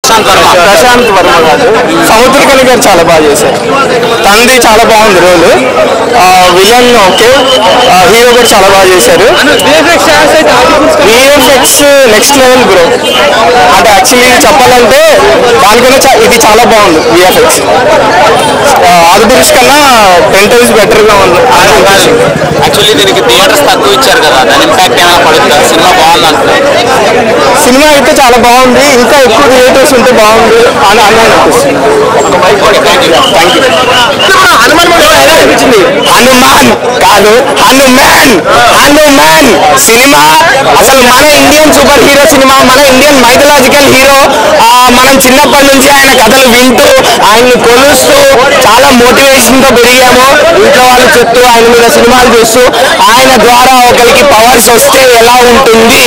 ప్రశాంత్ వర్మ గారు సముద్రకని గారు చాలా బాగా చేశారు. తంది చాలా బాగుంది రోల్. విలన్ ఓకే, హీరో కూడా చాలా బాగా చేశారు. VFX next level bro. అంటే యాక్చువల్లీ చెప్పాలంటే దానికన్నా ఇది చాలా బాగుంది. విఎఫ్ఎక్స్ ఆర్బిట్స్ కన్నా 10 times బెటర్గా ఉంది. యాక్చువల్లీ దీనికి థియేటర్స్ తక్కువ ఇచ్చారు కదా, దాని ఇంపాక్ట్ ఏమైనా పడుతుందా? సినిమా బాగుంది అంటున్నారు. సినిమా అయితే చాలా బాగుంది, ఇంకా ఎక్కువ థియేటర్స్ ఉంటే బాగుంది అని అనిపిస్తుంది. హనుమాన్ కాదు, హనుమాన్ హనుమాన్ సినిమా అసలు మన ఇండియన్ సూపర్ హీరో సినిమా, మన ఇండియన్ మైథలాజికల్ హీరో. మనం చిన్నప్పటి నుంచి ఆయన కథలు వింటూ ఆయన్ని కొలుస్తూ చాలా మోటివేషన్ తో పెరిగాము. ఇంట్లో వాళ్ళు చెప్తూ ఆయన మీద సినిమాలు చూస్తూ ఆయన ద్వారా ఒకరికి పవర్స్ వస్తే ఎలా ఉంటుంది,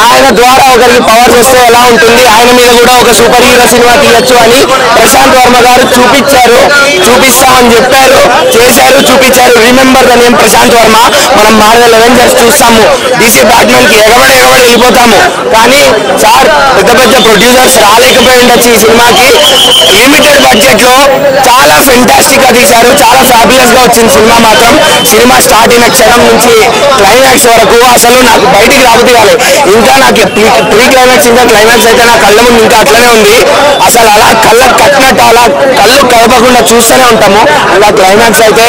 ఆయన ద్వారా ఒకరికి పవర్స్ వస్తే ఎలా ఉంటుంది, ఆయన మీద కూడా ఒక సూపర్ హీరో సినిమా తీయొచ్చు అని ప్రశాంత్ వర్మ గారు చూపించారు. చూపిస్తామని చెప్పారు, చేశారు, చూపించారు. Remember the name Prashanth Varma. మనం మార్వెల్ అవెంజర్స్ చూస్తాము, డీసీ బ్యాట్మెన్ కి ఎగబడి వెళ్ళిపోతాము. కానీ సార్ పెద్ద పెద్ద ప్రొడ్యూసర్స్ రాలేకపోయి ఉండొచ్చు ఈ సినిమాకి. లిమిటెడ్ బడ్జెట్ లో చాలా ఫెంటాస్టిక్ గా తీశారు, చాలా ఫ్యాబులస్ గా వచ్చింది సినిమా మాత్రం. సినిమా స్టార్ట్ అయిన క్షణం నుంచి క్లైమాక్స్ వరకు అసలు నాకు బయటికి రాబోతు కాలేదు. ఇంకా నాకు ప్రీ క్లైమాక్స్ ఇంకా క్లైమాక్స్ అయితే నా కళ్ళ ముందు ఇంకా అట్లనే ఉంది. అసలు అలా కళ్ళకు కట్టినట్టు అలా కళ్ళు కలపకుండా చూస్తూనే ఉంటాము. ఇలా క్లైమాక్స్ అయితే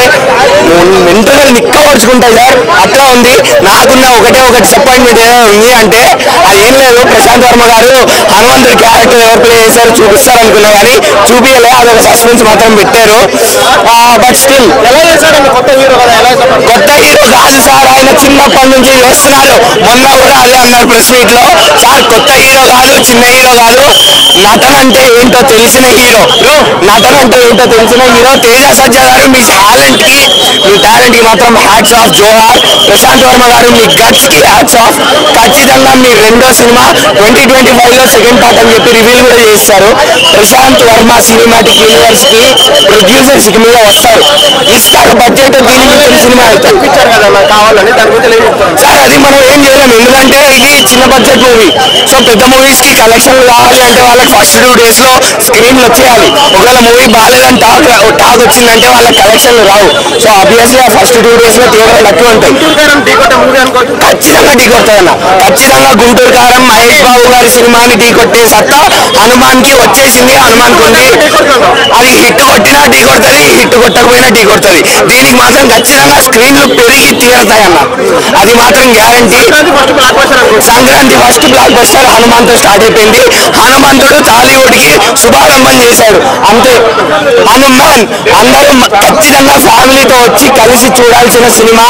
వెంటనే నిక్కబడుచుకుంటాయి సార్, అట్లా ఉంది. నాకున్న ఒక డిసప్పాయింట్మెంట్ ఏదో ఉంది అంటే అది ఏం లేదు, ప్రశాంత్ వర్మ గారు హనుమంతుడి క్యారెక్టర్ ఎవరు ప్లే చేశారు చూపిస్తారు అనుకున్నా కానీ చూపించలే. అదొక సస్పెన్స్ మాత్రం పెట్టారు. బట్ స్టిల్ కొత్త హీరో కాదు సార్, ఆయన చిన్నప్పటి నుంచి చేస్తున్నారు. మొన్న కూడా అదే అన్నారు ప్రెస్ మీట్ లో, సార్ కొత్త హీరో కాదు, చిన్న హీరో కాదు, నటన అంటే ఏంటో తెలిసిన హీరో. నటన అంటే ఏంటో తెలిసిన హీరో. తేజ సజ్జా గారు మీ టాలెంట్ కి మాత్రం హ్యాట్స్ ఆఫ్, జోహార్. ప్రశాంత్ వర్మ గారు మీ గట్స్ కి హ్యాట్స్ ఆఫ్. ఖచ్చితంగా మీ రెండో సినిమా 2025 లో సెకండ్ పార్ట్ అని చెప్పి రివీల్ కూడా చేస్తారు. ప్రశాంత్ వర్మ సినిమాటిక్ యూనివర్స్ కి ప్రొడ్యూసర్స్ మీద వస్తారు, ఇస్తారు బడ్జెట్, దీనికి సినిమా ఇప్పించారు కదా కావాలని. దాని గురించి సార్ అది మనం ఏం చేయలేము, ఎందుకంటే ఇది చిన్న బడ్జెట్ మూవీ. సో పెద్ద మూవీస్ కి కలెక్షన్లు కావాలి అంటే వాళ్ళకి ఫస్ట్ 2 days లో స్క్రీన్లు వచ్చేయాలి. ఒకవేళ మూవీ బాగాలేదని టాక్ వచ్చిందంటే వాళ్ళకి కలెక్షన్లు రావు. సో ఆబ్వియస్లీ ఆ ఫస్ట్ 2 days లో థియేటర్లు తక్కువ ఉంటాయి. ఖచ్చితంగా ఢీ కొడతాయన్న, ఖచ్చితంగా గుంటూరు కారం మహేష్ బాబు గారి సినిమాని ఢీ కొట్టే సత్తా హనుమాన్ కి వచ్చేసింది. హనుమాన్ కుంది, అది హిట్ కొట్టినా ఢీ కొడుతుంది, హిట్ కొట్టకపోయినా ఢీ కొడుతుంది. దీనికి మాత్రం ఖచ్చితంగా స్క్రీన్లు పెరిగి తీరుతాయన్న, అది మాత్రం guarantee. Sankranti first block buster Hanuman తో స్టార్ట్ అయిపోయింది. హనుమంతుడు టాలీవుడ్ కి శుభారంభం చేశాడు, అంతే. హనుమాన్ అందరూ ఖచ్చితంగా ఫ్యామిలీతో వచ్చి కలిసి చూడాల్సిన సినిమా.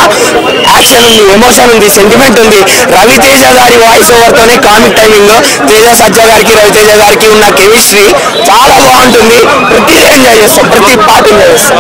యాక్షన్ ఉంది, ఎమోషన్ ఉంది, సెంటిమెంట్ ఉంది. రవితేజ గారి వాయిస్ ఓవర్ తోనే కామిక్ టైమింగ్, తేజ సజ్జా గారికి రవితేజ గారికి ఉన్న కెమిస్ట్రీ చాలా బాగుంటుంది. ప్రతి ఎంజాయ్ చేస్తాం, ప్రతి పార్ట్ ఎంజాయ్ చేస్తాం.